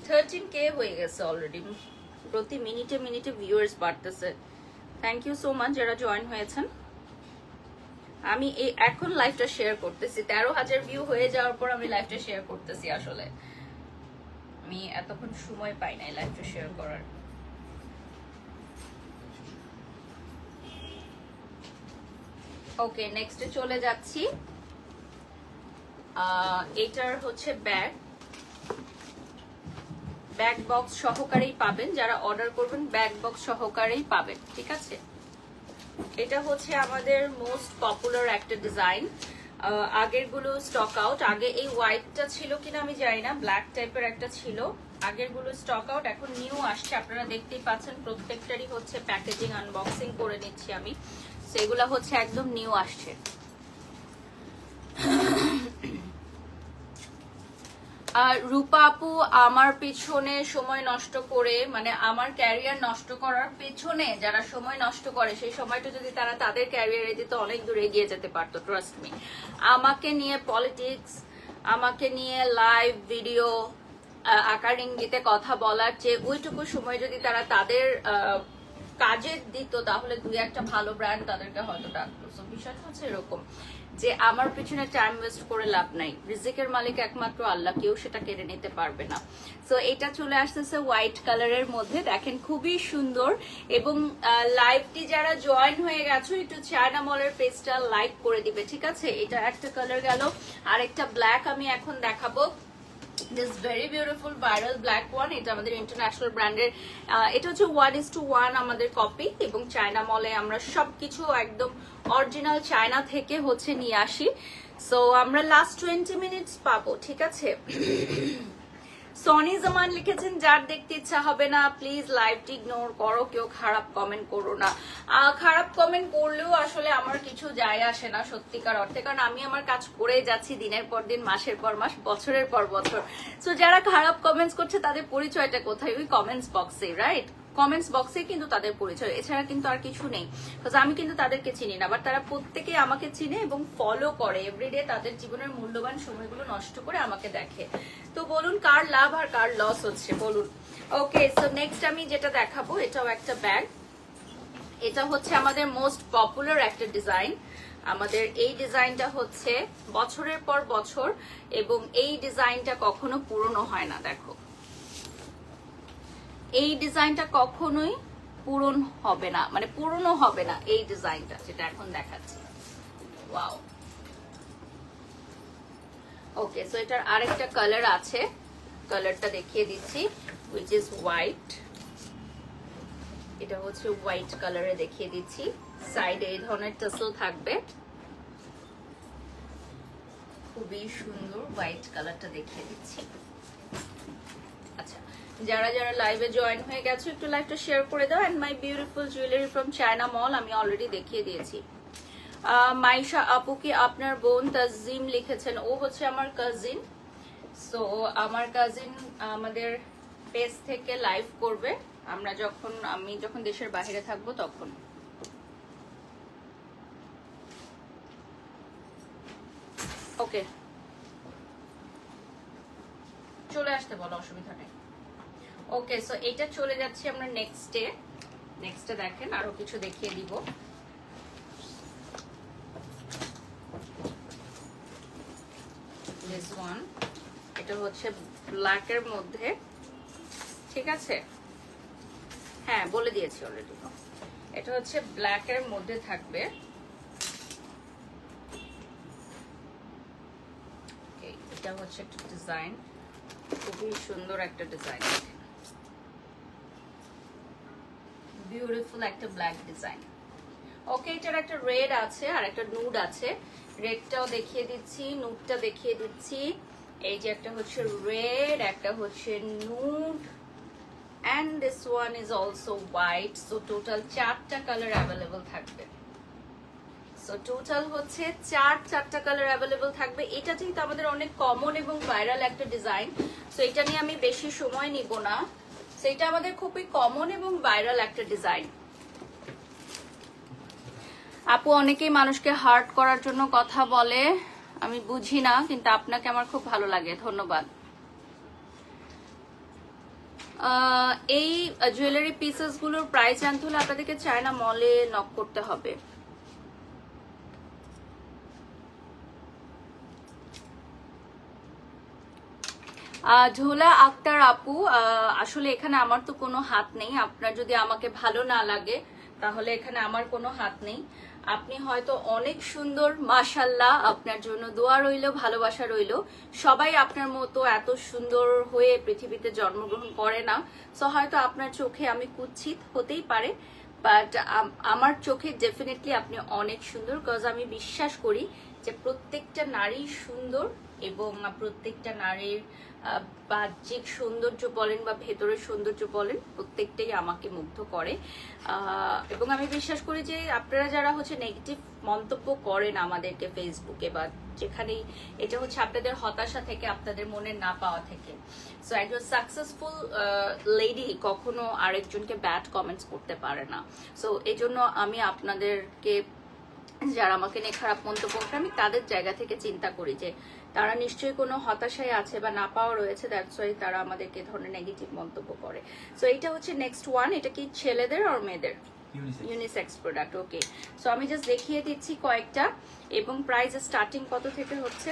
13K হয়ে গেছে অলরেডি, প্রতি মিনিটে মিনিটে ভিউয়ার্স বাড়তেছে। থ্যাংক ইউ সো মাচ যারা জয়েন হয়েছেন। আমি এই এখন লাইভটা শেয়ার করতেছি, 13,000 ভিউ হয়ে যাওয়ার পর আমি লাইভটা শেয়ার করতেছি। আসলে আমি এতক্ষণ সময় পাই নাই লাইভটা শেয়ার করার। ওকে, নেক্সটে চলে যাচ্ছি। এটার হচ্ছে ব্যাগ বক্স সহকারেই পাবেন, যারা অর্ডার করবেন ব্যাগ বক্স সহকারেই পাবেন, ঠিক আছে? এটা হচ্ছে আমাদের মোস্ট পপুলার একটা ডিজাইন। আগের গুলো স্টক আউট। আগে এই হোয়াইটটা ছিল কিনা আমি জানি না, ব্ল্যাক টাইপের একটা ছিল। আগের গুলো স্টক আউট, এখন নিউ আসছে। আপনারা দেখতেই পাচ্ছেন প্রত্যেকটারই হচ্ছে প্যাকেজিং আনবক্সিং করে নিচ্ছি আমি। সেগুলা হচ্ছে একদম নিউ আসছে। রূপা আপু, আমার পেছনে সময় নষ্ট করে, মানে আমার ক্যারিয়ার নষ্ট করার পেছনে যারা সময় নষ্ট করে, সেই সময়টা যদি তারা তাদের ক্যারিয়ারে দিত অনেক দূর এগিয়ে যেতে পারতো। ট্রাস্ট মি, আমাকে নিয়ে পলিটিক্স, আমাকে নিয়ে লাইভ ভিডিও আকার ইঙ্গিতে কথা বলার চেয়ে ওইটুকু সময় যদি তারা তাদের কাজে দিত, তাহলে দুই একটা ভালো ব্র্যান্ড তাদেরকে হয়তো ডাকতো। সো বিষয়টা হচ্ছে এরকম। যে আমার পিছনে টাইম ওয়েস্ট করে লাভ নাই, রিজিকের মালিক একমাত্র আল্লাহ, কেউ সেটা কেড়ে নিতে পারবে না। সো এটা চলে আসতেছে হোয়াইট কালারের মধ্যে, দেখেন খুবই সুন্দর। এবং লাইভটি যারা জয়েন হয়ে গেছো একটু চায়না মলের পেজটা লাইক করে দিবে, ঠিক আছে? এটা একটা কালার গেল, আর একটা ব্ল্যাক আমি এখন দেখাবো। This very beautiful viral black one, এটা আমাদের ইন্টারন্যাশনাল ব্র্যান্ডের, এটা হচ্ছে 1:1 আমাদের কপি। এবং চায়না মলে আমরা সবকিছু একদম অরিজিনাল চায়না থেকে হচ্ছে নিয়ে আসি। সো আমরা লাস্ট 20 মিনিটস পাবো, ঠিক আছে? সনি জামান লিখেছেন যার দেখতে ইচ্ছা হবে না প্লিজ লাইভটি ইগনোর করো, কেউ খারাপ কমেন্ট করো না। খারাপ কমেন্ট করলেও আসলে আমার কিছু যায় আসে না সত্যিকার অর্থে, কারণ আমি আমার কাজ করে যাচ্ছি দিনের পর দিন, মাসের পর মাস, বছরের পর বছর। সো যারা খারাপ কমেন্টস করছে তাদের পরিচয়টা কোথায়? ওই কমেন্টস বক্সে, রাইট? কমেন্টস বক্সে কিন্তু তাদের পরিচয়, এছাড়া কিন্তু আর কিছু নেই। আমি কিন্তু তাদেরকে চিনি না, বাট তারা প্রত্যেকেই আমাকে চিনে এবং ফলো করে এভরিডে, তাদের জীবনের মূল্যবান সময়গুলো নষ্ট করে আমাকে দেখে। তো বলুন কার লাভ আর কার লস হচ্ছে বলুন। ওকে, সো নেক্সট আমি যেটা দেখাবো এটাও একটা ব্যাগ। এটা হচ্ছে আমাদের মোস্ট পপুলার একটা ডিজাইন। আমাদের এই ডিজাইনটা হচ্ছে বছরের পর বছর, এবং এই ডিজাইনটা কখনো পুরনো হয় না। দেখো এই ডিজাইনটা কখনোই পূরণ হবে না, মানে পুরনো হবে না এই ডিজাইনটা, যেটা এখন দেখাচ্ছি। ওয়াও, ওকে। সো এটার আরেকটা কালার আছে, কালারটা দেখিয়ে দিচ্ছি, which is হোয়াইট। এটা হচ্ছে হোয়াইট কালারে দেখিয়ে দিচ্ছি, সাইডে এই ধরনের টাসেল থাকবে, খুবই সুন্দর হোয়াইট কালারটা দেখিয়ে দিচ্ছি। আচ্ছা, যারা যারা লাইভে জয়েন হয়ে গেছো একটু লাইভটা শেয়ার করে দাও। And my beautiful jewellery from China Mall আমি অলরেডি দেখিয়ে দিয়েছি। মাইশা আপু কি আপনার বোন? তাজিম লিখেছেন, ও হচ্ছে আমার কাজিন। সো আমার কাজিন আমাদের পেজ থেকে লাইভ করবে আমি যখন দেশের বাইরে থাকবো তখন। ওকে, চলে আসতে বলো, অসুবিধা নেই। ওকে, সো এটা চলে যাচ্ছে আমরা নেক্সটে দেখেন আরো কিছু দেখিয়ে দিব। দিস ওয়ান, এটা হচ্ছে ব্ল্যাকের মধ্যে, ঠিক আছে? হ্যাঁ, বলে দিয়েছি অলরেডি। এটা হচ্ছে ব্ল্যাকের মধ্যে থাকবে। এটা হচ্ছে একটা ডিজাইন, খুবই সুন্দর একটা ডিজাইন, বিউটিফুল একটা ব্ল্যাক ডিজাইন। ওকে, এটার একটা রেড আছে আর একটা নুড আছে। রেডটাও দেখিয়ে দিচ্ছি, নুডটা দেখিয়ে দিচ্ছি। এই যে একটা হচ্ছে রেড, একটা হচ্ছে nude, and this one is also white. So total 4টা কালার অ্যাভেলেবল থাকবে। সো টোটাল হচ্ছে চারটা কালার অ্যাভেলেবল থাকবে। এটা যেহেতু আমাদের অনেক কমন এবং ভাইরাল একটা ডিজাইন, সো এটা নিয়ে আমি বেশি সময় নিব না। সো এটা আমাদের খুবই কমন এবং ভাইরাল একটা ডিজাইন। আপু, অনেকেই মানুষকে হার্ট করার জন্য কথা বলে, আমি বুঝি না, কিন্তু আপনাকে আমার খুব ভালো লাগে, ধন্যবাদ। এই জুয়েলারি পিসেস গুলোর প্রাইস জানতে হলে আপনাদেরকে চায়না মলে নক করতে হবে। ঝোলা আক্তার আপু, আসলে এখানে আমার তো কোনো হাত নেই। আপনার যদি আমাকে ভালো না লাগে তাহলে এখানে আমার কোনো হাত নেই। আপনি হয়তো অনেক সুন্দর, মাশাল্লাহ, আপনার জন্য দোয়া রইল, ভালোবাসা রইল। সবাই আপনার মতো এত সুন্দর হয়ে পৃথিবীতে জন্মগ্রহণ করে না। সো হয়তো আপনার চোখে আমি কুৎসিত হতেই পারে, বাট আমার চোখে ডেফিনেটলি আপনি অনেক সুন্দর। বিকজ আমি বিশ্বাস করি যে প্রত্যেকটা নারী সুন্দর, এবং প্রত্যেকটা নারীর বাহ্যিক সৌন্দর্য বলেন বা ভেতরের সৌন্দর্য বলেন, প্রত্যেকটাই আমাকে মুগ্ধ করে। এবং আমি বিশ্বাস করি যে আপনারা যারা হচ্ছে নেগেটিভ মন্তব্য করেন আমাদেরকে ফেসবুকে বা যেখানেই, এটা হচ্ছে আপনাদের হতাশা থেকে, আপনাদের মনের না পাওয়া থেকে। সো একজন সাকসেসফুল লেডি কখনো আরেকজনকে ব্যাড কমেন্টস করতে পারে না। সো এই জন্য আমি আপনাদেরকে, যারা আমাকে নিয়ে খারাপ মন্তব্য করে, আমি তাদের জায়গা থেকে চিন্তা করি যে তারা নিশ্চয়ই কোনো হতাশায় আছে বা না পাওয়া রয়েছে, দ্যাটস ওয়াই তারা আমাদেরকে ধরনের নেগেটিভ মন্তব্য করে। সো এইটা হচ্ছে নেক্সট ওয়ান। এটা কি ছেলেদের আর মেয়েদের? Unisex product. ওকে, সো আমি জাস্ট দেখিয়ে দিচ্ছি কয়েকটা, এবং প্রাইস স্টার্টিং কত থেকে হচ্ছে?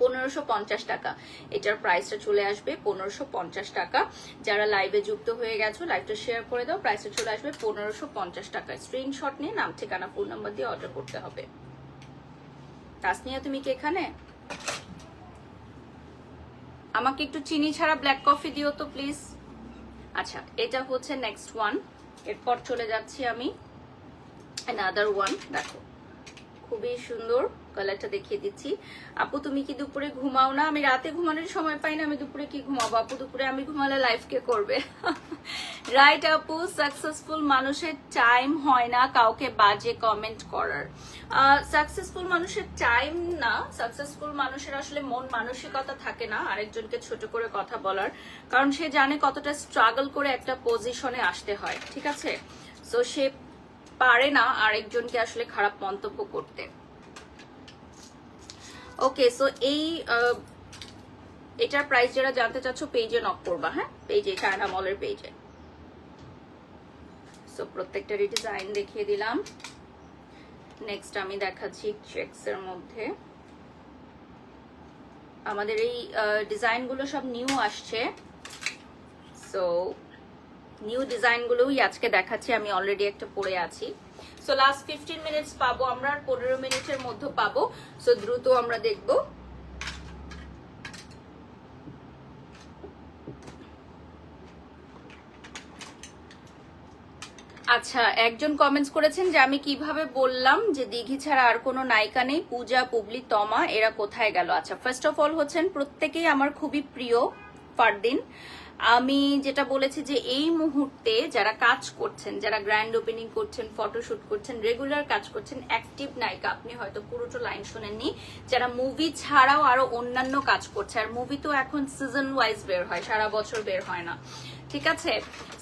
1550 টাকা। এটার প্রাইসটা চলে আসবে 1550 টাকা। যারা লাইভে যুক্ত হয়ে গেছো লাইভটা শেয়ার করে দাও, প্রাইসটা চলে আসবে 1550 টাকা। স্ক্রিনশট নিয়ে নাম ঠিকানা ফোন নাম্বার দিয়ে অর্ডার করতে হবে। তাসনিয়া তুমি কি এখানে? আমাকে একটু চিনি ছাড়া ব্ল্যাক কফি দিও তো প্লিজ। আচ্ছা, এটা হচ্ছে নেক্সট ওয়ান। এরপর চলে যাচ্ছি আমি অ্যানাদার ওয়ান। দেখো খুবই সুন্দর কালারটা দেখিয়ে দিচ্ছি। আপু তুমি কি দুপুরে ঘুমাও না? আমি রাতে ঘুমানোর সময় পাই না, আমি দুপুরে কি ঘুমাবো আপু? দুপুরে আমি ঘুমালে লাইভ কে করবে? রাইট আপু, সাকসেসফুল মানুষের টাইম হয় না কাউকে বাজে কমেন্ট করার। সাকসেসফুল মানুষের টাইম না, সাকসেসফুল মানুষের আসলে মন মানসিকতা থাকে না আরেকজনকে ছোট করে কথা বলার, কারণ সে জানে কতটা স্ট্রাগল করে একটা পজিশনে আসতে হয়, ঠিক আছে? সো সে পারে না আরেকজনকে আসলে খারাপ মন্তব্য করতে। ওকে, সো এটার প্রাইস যারা জানতে চাচ্ছ পেজে নক করবা, হ্যাঁ পেজে, চায়না মলের পেজে। সো প্রত্যেকটা ডিজাইন দেখিয়ে দিলাম। নেক্সট আমি দেখাচ্ছি চেকস এর মধ্যে। আমাদের এই ডিজাইনগুলো সব নিউ আসছে, সো নিউ ডিজাইনগুলোই আজকে দেখাচ্ছি। আমি অলরেডি একটা পরে আছি। সো লাস্ট 15 মিনিটস পাবো আমরা, আর 15 মিনিটের মধ্যে পাবো। সো দ্রুত আমরা দেখব। আচ্ছা, একজন কমেন্টস করেছেন যে আমি কিভাবে বললাম যে দিঘি ছাড়া আর কোনো নায়িকা নেই, পূজা, পুবলি, তমা এরা কোথায় গেল? আচ্ছা, ফার্স্ট অফ অল হচ্ছেন প্রত্যেকেই আমার খুবই প্রিয় ফারদিন। আমি যেটা বলেছি যে এই মুহূর্তে যারা কাজ করছেন, যারা গ্র্যান্ড ওপেনিং করছেন, ফটোশুট করছেন, রেগুলার কাজ করছেন, অ্যাক্টিভ নায়িকা, আপনি হয়তো পুরোটা লাইন শোনেননি, যারা মুভি ছাড়াও আরো অন্যান্য কাজ করছে। আর মুভি তো এখন সিজন ওয়াইজ বের হয়, সারা বছর বের হয় না, ঠিক আছে?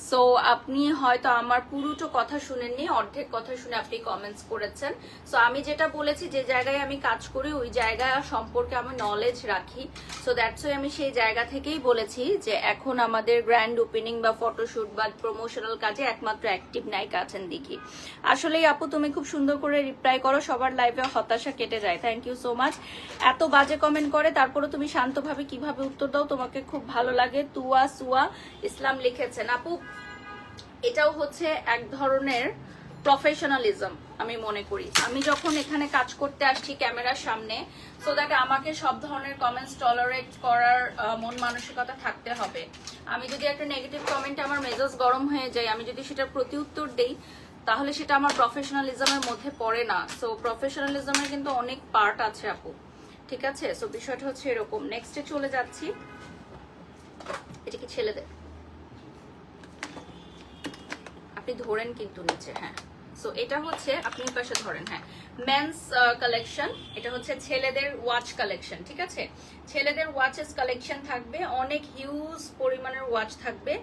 সো আপনি হয়তো আমার পুরোটা কথা শুনেননি, অর্ধেক কথা শুনে আপনি কমেন্টস করেছেন। সো আমি যেটা বলেছি যে জায়গায় আমি কাজ করি ওই জায়গা সম্পর্কে আমি নলেজ রাখি। সো দ্যাটস ওয়াই আমি সেই জায়গা থেকেই বলেছি যে এখন আমাদের গ্র্যান্ড ওপেনিং বা ফটোশুট বা প্রমোশনাল কাজে একমাত্র অ্যাক্টিভ নায়িকা আছেন দিঘি। আসলেই আপু তুমি খুব সুন্দর করে রিপ্লাই করো, সবার লাইভে হতাশা কেটে যায়। Thank you so much. এত বাজে কমেন্ট করে তারপরে তুমি শান্তভাবে কিভাবে উত্তর দাও, তোমাকে খুব ভালো লাগে। তুয়া সুয়া ইসলাম লিখেছেন। আপু এটাও হচ্ছে এক ধরনের প্রফেশনালিজম আমি মনে করি। আমি যখন এখানে কাজ করতে আসছি ক্যামেরার সামনে, সো দ্যাট আমাকে সব ধরনের কমেন্টস টলারেট করার মন মানসিকতা থাকতে হবে। আমি যদি একটা নেগেটিভ কমেন্টে আমার মেজাজ গরম হয়ে যায়, আমি যদি সেটার প্রতি উত্তর দেই, তাহলে সেটা আমার প্রফেশনালিজমের মধ্যে পড়ে না। সো প্রফেশনালিজমের কিন্তু অনেক পার্ট আছে আপু, ঠিক আছে? সো বিষয়টা হচ্ছে এরকম। নেক্সটে চলে যাচ্ছি। এটা কি ছেলেদের? আপনি ধরেন কিন্তু নিচে, হ্যাঁ। সো এটা হচ্ছে আপনি পাশে ধরেন, হ্যাঁ, মেন্স কালেকশন। এটা হচ্ছে ছেলেদের ওয়াচ কালেকশন, ঠিক আছে? ছেলেদের ওয়াচেস কালেকশন থাকবে, অনেক হিউজ পরিমাণের ওয়াচ থাকবে,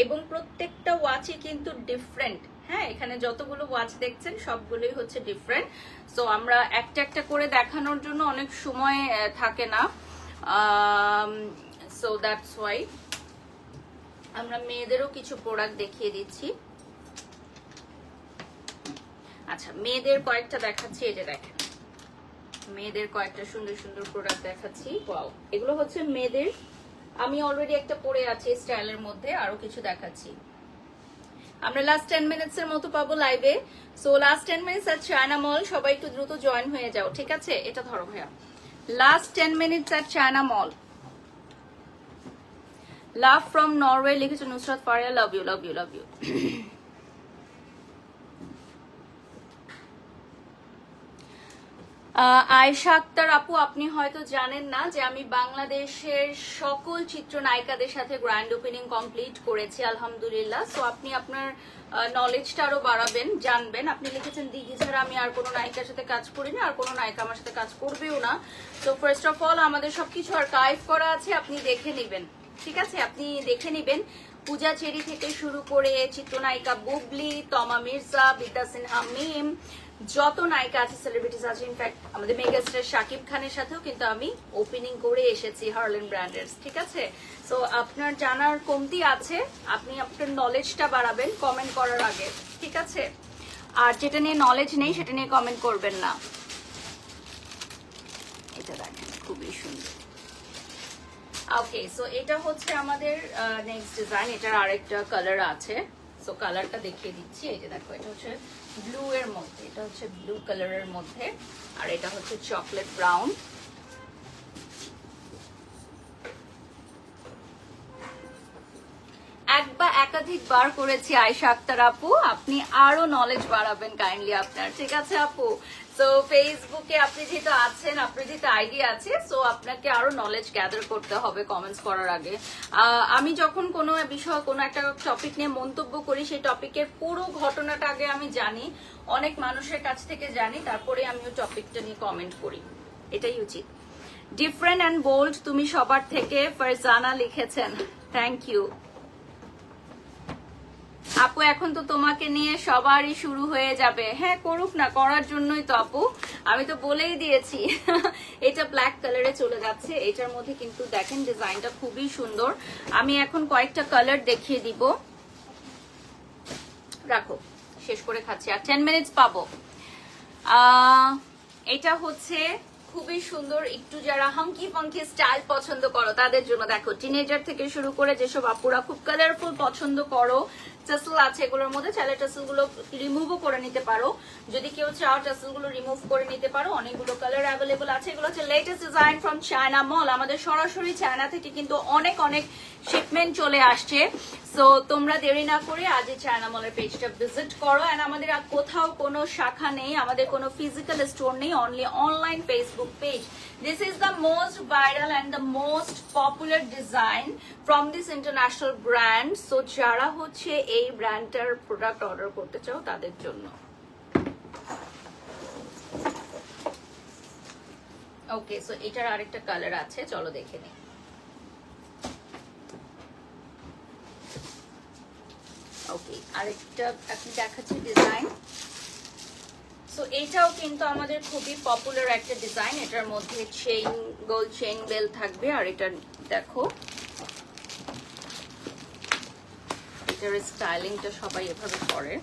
এবং প্রত্যেকটা ওয়াচই কিন্তু ডিফারেন্ট। হ্যাঁ, এখানে যতগুলো ওয়াচ দেখছেন সবগুলোই হচ্ছে ডিফারেন্ট। সো আমরা একটা একটা করে দেখানোর জন্য অনেক সময় থাকে না, সো দ্যাটস ওয়াই আমরা মেয়েদেরও কিছু প্রোডাক্ট দেখিয়ে দিচ্ছি। আচ্ছা, মেয়েদের কয়েকটা দেখাচ্ছি। এই যে দেখেন, মেয়েদের কয়েকটা সুন্দর সুন্দর প্রোডাক্ট দেখাচ্ছি। ওয়াও, এগুলো হচ্ছে মেয়েদের। আমি অলরেডি একটা পরে আছি স্টাইলের মধ্যে, আরো কিছু দেখাচ্ছি। আমরা লাস্ট 10 মিনিটস এর মতো পাবো লাইভে। সো লাস্ট 10 মিনিটস আর চায়না মল, সবাই একটু দ্রুত জয়েন হয়ে যাও, ঠিক আছে? এটা ধরো ভাইয়া, লাস্ট 10 মিনিটস আর China mall. Love from Norway লিখেছে Nusrat Faria, love you love you love you. Ayesha Akter আপু, আপনি হয়তো জানেন না যে আমি বাংলাদেশের সকল চিত্রনায়িকাদের সাথে গ্র্যান্ড ওপেনিং কমপ্লিট করেছি আলহামদুলিল্লাহ। সো আপনি আপনার নলেজটা আরো বাড়াবেন, জানবেন। আপনি লিখেছেন দিঘি ছাড়া আমি আর কোনো নায়িকার সাথে কাজ করিনি, আর কোনো নায়িকা আমার সাথে কাজ করবেও না। সো ফার্স্ট অফ অল আমাদের সবকিছু আর্কাইভ করা আছে, আপনি দেখে নেবেন, ঠিক আছে? আপনি দেখে নেবেন। পূজা চেরি থেকে শুরু করে চিত্রনায়িকা বুবলি, তমা মির্জা, বিদ্যা সিনহা মিম, যত নায়িকা আছে, সেলিব্রিটিস আছে, ইনফ্যাক্ট আমাদের মেগাস্টার শাকিব খানের সাথেও কিন্তু আমি ওপেনিং করে এসেছি হার্লেন ব্র্যান্ডের, ঠিক আছে? সো আপনার জানার কমতি আছে, আপনি আপনার নলেজটা বাড়াবেন কমেন্ট করার আগে, ঠিক আছে? আর যেটা নিয়ে নলেজ নেই সেটা নিয়ে কমেন্ট করবেন না। এটা দেখেন খুবই সুন্দর। ওকে, সো এটা হচ্ছে আমাদের নেক্সট ডিজাইন। এটার আরেকটা কালার আছে, সো কালারটা দেখিয়ে দিচ্ছি। এই যে দেখো, এটা হচ্ছে ব্লু এর মধ্যে, এটা হচ্ছে ব্লু কালারের মধ্যে, আর এটা হচ্ছে চকলেট ব্রাউন। এক বা একাধিকবার করেছি আয়েশা আক্তার আপু, আপনি আরো নলেজ বাড়াবেন কাইন্ডলি আপনার, ঠিক আছে আপু? সো ফেসবুকে আপনি যেহেতু আছেন, আপনার যেহেতু আইডিয়া আছে, সো আপনাকে আরো নলেজ গ্যাদার করতে হবে কমেন্টস করার আগে। আমি যখন কোনো বিষয়, কোনো একটা টপিক নিয়ে মন্তব্য করি, সেই টপিকের পুরো ঘটনাটা আগে আমি জানি, অনেক মানুষের কাছ থেকে জানি, তারপরে আমি ওই টপিকটা নিয়ে কমেন্ট করি, এটাই উচিত। ডিফারেন্ট অ্যান্ড বোল্ড তুমি সবার থেকে, ফারজানা লিখেছেন, থ্যাংক ইউ আপু। এখন তো তোমাকে নিয়ে সবারই শুরু হয়ে যাবে। হ্যাঁ, করুক না, করার জন্যই তো আপু, আমি তো বলেই দিয়েছি। এটা ব্ল্যাক কালারে চলে যাচ্ছে, এটার মধ্যে কিন্তু দেখেন ডিজাইনটা খুবই সুন্দর। আমি এখন কয়েকটা কালার দেখিয়ে দিব, রাখো শেষ করে খাচ্ছি, আর 10 মিনিটস পাবো। এটা হচ্ছে খুবই সুন্দর, একটু যারা হাঙ্কি ফাঙ্কি স্টাইল পছন্দ করো তাদের জন্য। দেখো, টিনেজার থেকে শুরু করে যেসব আপুরা খুব কালারফুল পছন্দ করো, টাসেল আছে এগুলোর মধ্যে, চাইলে টাসেল গুলো রিমুভও করে নিতে পারো, যদি কেউ চাও টাসেল গুলো রিমুভ করে নিতে পারো। অনেকগুলো কালার অ্যাভেলেবল আছে। এগুলো হচ্ছে latest design from China Mall. আমাদের সরাসরি চায়না থেকে কিন্তু অনেক অনেক শিপমেন্ট চলে আসছে। সো তোমরা দেরি না করে আজই চায়না মলের পেজটা ভিজিট করো। এন্ড আমাদের কোথাও কোনো শাখা নেই, আমাদের কোনো ফিজিক্যাল স্টোর নেই, only online Facebook page. This is the most viral and the most popular design from this international brand. So যারা হচ্ছে এই ব্র্যান্ডটার প্রোডাক্ট অর্ডার করতে চাও তাদের জন্য। ওকে, সো এটার আরেকটা কালার আছে, চলো দেখে নিই। ওকে, আরেকটা আপনি দেখাচ্ছি ডিজাইন। সো এটাও কিন্তু আমাদের খুবই পপুলার একটা ডিজাইন। এটার মধ্যে চেইন, গোল্ড চেইন বেল থাকবে, আর এটা দেখো, এটার স্টাইলিংটা সবাই এভাবে করে।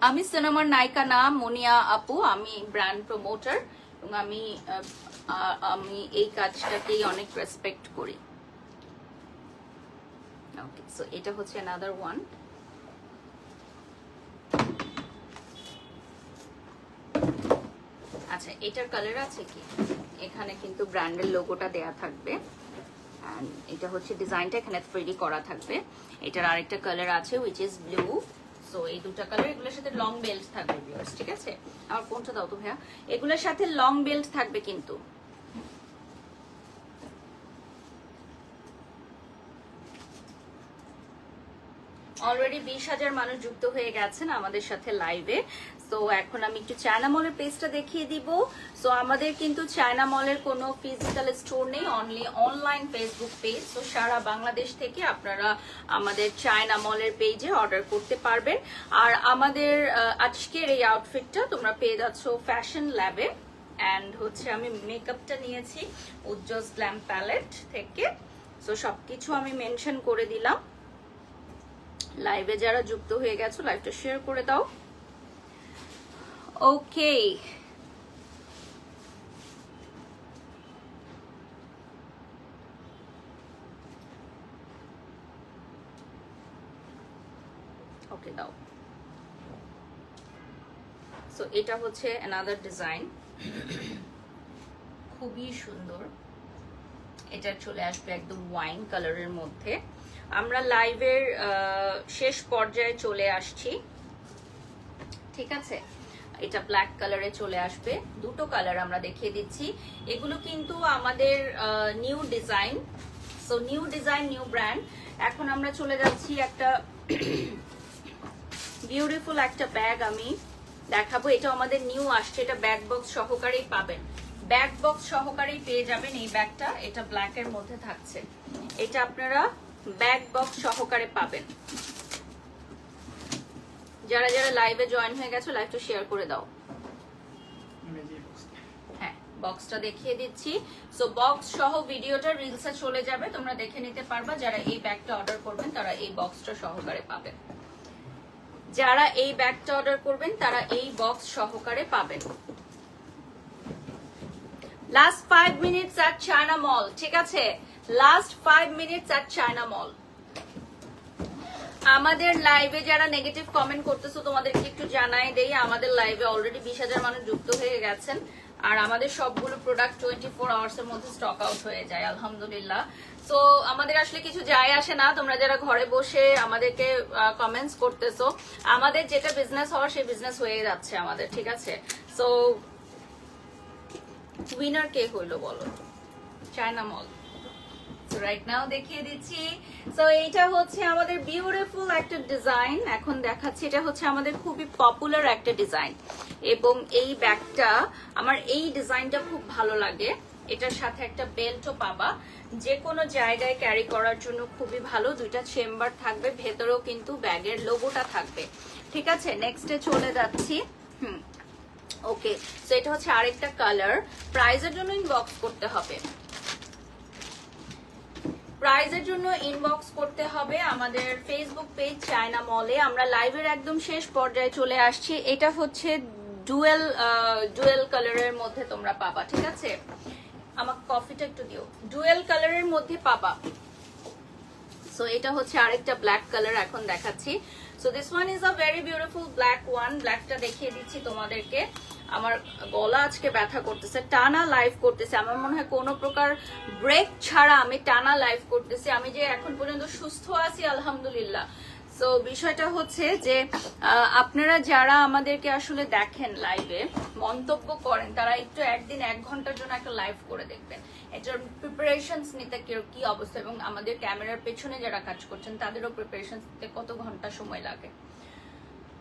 আমি সিনেমার নায়িকা না মুনিয়া আপু, আমি ব্র্যান্ড প্রমোটার, এবং আমি এই কাজটাকেই অনেক রেসপেক্ট করি। ওকে, সো এটা হচ্ছে another one। আচ্ছা, এটার কালার আছে কি, এখানে কিন্তু ব্র্যান্ডের লোগোটা দেয়া থাকবে, এন্ড এটা হচ্ছে ডিজাইনটা এখানে 3D করা থাকবে। এটার আরেকটা কালার আছে which is ব্লু। সো এই দুটো কালার, এগুলোর সাথে লং বেল্ট থাকবে ভিউয়ার্স, ঠিক আছে? আমার ফোনটা দাও তো ভাইয়া। এগুলোর সাথে লং বেল্ট থাকবে কিন্তু। অলরেডি 20,000 মানুষ যুক্ত হয়ে গেছেন আমাদের সাথে লাইভে। সো এখন আমি একটু চায়না মলের পেজটা দেখিয়ে দিব। সো আমাদের কিন্তু চায়না মলের কোনো ফিজিক্যাল স্টোর নেই, only online Facebook page. So সারা বাংলাদেশ থেকে আপনারা আমাদের চায়না মলের পেজে অর্ডার করতে পারবেন। আর আমাদের আজকের এই আউটফিটটা তোমরা পেয়ে যাচ্ছ ফ্যাশন ল্যাবে। অ্যান্ড হচ্ছে আমি মেকআপটা নিয়েছি উজ্জ্বল গ্ল্যাম প্যালেট থেকে। সো সবকিছু আমি মেনশন করে দিলাম। লাইভে যারা যুক্ত হয়ে গেছো লাইভটা শেয়ার করে দাও। ওকে, ওকে দাও। সো এটা হচ্ছে another ডিজাইন, খুবই সুন্দর। এটা চলে আসবে একদম ওয়াইন কালারের মধ্যে। আমরা লাইভের শেষ পর্যায়ে চলে আসছি, ঠিক আছে? এটা ব্ল্যাক কালারে চলে আসবে। দুটো কালার আমরা দেখিয়ে দিচ্ছি। এগুলো কিন্তু আমাদের new design. So new design, new brand. এখন আমরা চলে যাচ্ছি একটা বিউটিফুল একটা ব্যাগ আমি দেখাবো। এটা আমাদের নিউ আসছে, এটা ব্যাক বক্স সহকারেই পাবেন, ব্যাক বক্স সহকারেই পেয়ে যাবেন এই ব্যাগটা। এটা ব্ল্যাক এর মধ্যে থাকছে, এটা আপনারা ব্যাক বক্স সহকারে পাবেন। যারা যারা লাইভে জয়েন হয়ে গেছো লাইভটা শেয়ার করে দাও। হ্যাঁ, বক্সটা দেখিয়ে দিচ্ছি। সো বক্স সহ ভিডিওটা রিলসে চলে যাবে, তোমরা দেখে নিতে পারবা। যারা এই ব্যাগটা অর্ডার করবেন তারা এই বক্সটা সহকারে পাবেন, যারা এই ব্যাগটা অর্ডার করবেন তারা এই বক্স সহকারে পাবেন। লাস্ট 5 মিনিটস এট চায়না মল, ঠিক আছে? লাস্ট 5 মিনিটস এট চায়না মল। আমাদের লাইভে যারা নেগেটিভ কমেন্ট করতেছো তোমাদেরকে একটু জানাই দেই, আমাদের লাইভে অলরেডি 20,000 মানুষ যুক্ত হয়ে গেছেন। আর আমাদের সবগুলো প্রোডাক্ট 24 আওয়ার্স এর মধ্যে স্টক আউট হয়ে যায় আলহামদুলিল্লাহ। সো আমাদের আসলে কিছু যায় আসে না, তোমরা যারা ঘরে বসে আমাদেরকে কমেন্টস করতেছো, আমাদের যেটা বিজনেস হওয়ার সেই বিজনেস হয়ে যাচ্ছে আমাদের, ঠিক আছে? সো উইনার কে হইলো বলো? চায়না মল। রাইট নাও দেখিয়ে দিচ্ছি। সো এইটা হচ্ছে আমাদের বিউটিফুল একটা ডিজাইন এখন দেখাচ্ছি। এটা হচ্ছে আমাদের খুবই পপুলার একটা ডিজাইন, এবং এই ব্যাগটা আমার এই ডিজাইনটা খুব ভালো লাগে। এটার সাথে একটা বেল্টও পাবা, যে কোনো জায়গায় ক্যারি করার জন্য খুবই ভালো। দুইটা চেম্বার থাকবে, ভেতরেও কিন্তু ব্যাগের লোগোটা থাকবে, ঠিক আছে? নেক্সটে চলে যাচ্ছি। ওকে, সো এটা হচ্ছে আরেকটা কালার। প্রাইজের জন্য ইনবক্স করতে হবে, প্রাইজের জন্য ইনবক্স করতে হবে আমাদের ফেসবুক পেজ চায়না মলে। আমরা লাইভের একদম শেষ পর্যায়ে চলে আসছি। এটা হচ্ছে ডুয়েল কালারের মধ্যে তোমরা পাবা, ঠিক আছে? আমাকে কফিটা একটু দিও। ডুয়েল কালারের মধ্যে পাবা। সো এটা হচ্ছে আরেকটা ব্ল্যাক কালার এখন দেখাচ্ছি। So this one is a very beautiful black one. ব্ল্যাকটা দেখিয়ে দিচ্ছি তোমাদেরকে। আমার গলা আজকে ব্যথা করতেছে, টানা লাইভ করতেছে। আমার মনে হয় কোনো প্রকার ব্রেক ছাড়া আমি টানা লাইভ করতেছি। আমি যে এখন পর্যন্ত সুস্থ আছি আলহামদুলিল্লাহ। সো বিষয়টা হচ্ছে যে আপনারা যারা আমাদেরকে আসলে দেখেন লাইভে মন্তব্য করেন, তারা একটু একদিন 1 ঘন্টার জন্য একটা লাইভ করে দেখবেন। এটার প্রিপারেশনস নিতে কি অবস্থা, এবং আমাদের ক্যামেরার পেছনে যারা কাজ করছেন তাদেরও প্রিপারেশনস নিতে কত ঘন্টা সময় লাগে।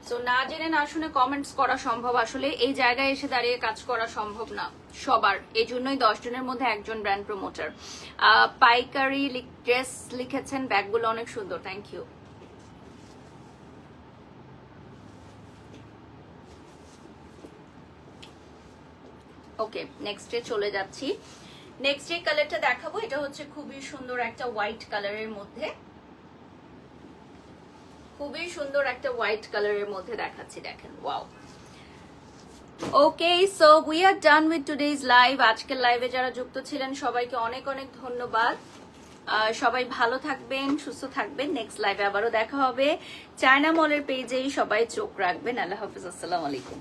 সো না জেনে না শুনে কমেন্টস করা সম্ভব, আসলে এই জায়গায় এসে দাঁড়িয়ে কাজ করা সম্ভব না সবার। এই জন্যই 10 জনের মধ্যে একজন ব্র্যান্ড প্রমোটার। পাইকারি ড্রেস লিখেছেন, ব্যাগগুলো অনেক সুন্দর, থ্যাংক ইউ। ওকে, নেক্সটে চলে যাচ্ছি। নেক্সট যে কালারটা দেখাবো এটা হচ্ছে খুবই সুন্দর একটা হোয়াইট কালারের মধ্যে, খুবই সুন্দর একটা হোয়াইট কালারের মধ্যে দেখাচ্ছি, দেখেন, wow. Okay, so we are done with today's live. আজকের লাইভে যারা যুক্ত ছিলেন সবাইকে অনেক অনেক ধন্যবাদ। সবাই ভালো থাকবেন, সুস্থ থাকবেন। নেক্সট লাইভে আবারও দেখা হবে। চায়না মলের পেজেই সবাই চোখ রাখবেন। আল্লাহ হাফিজ, আসসালামু আলাইকুম।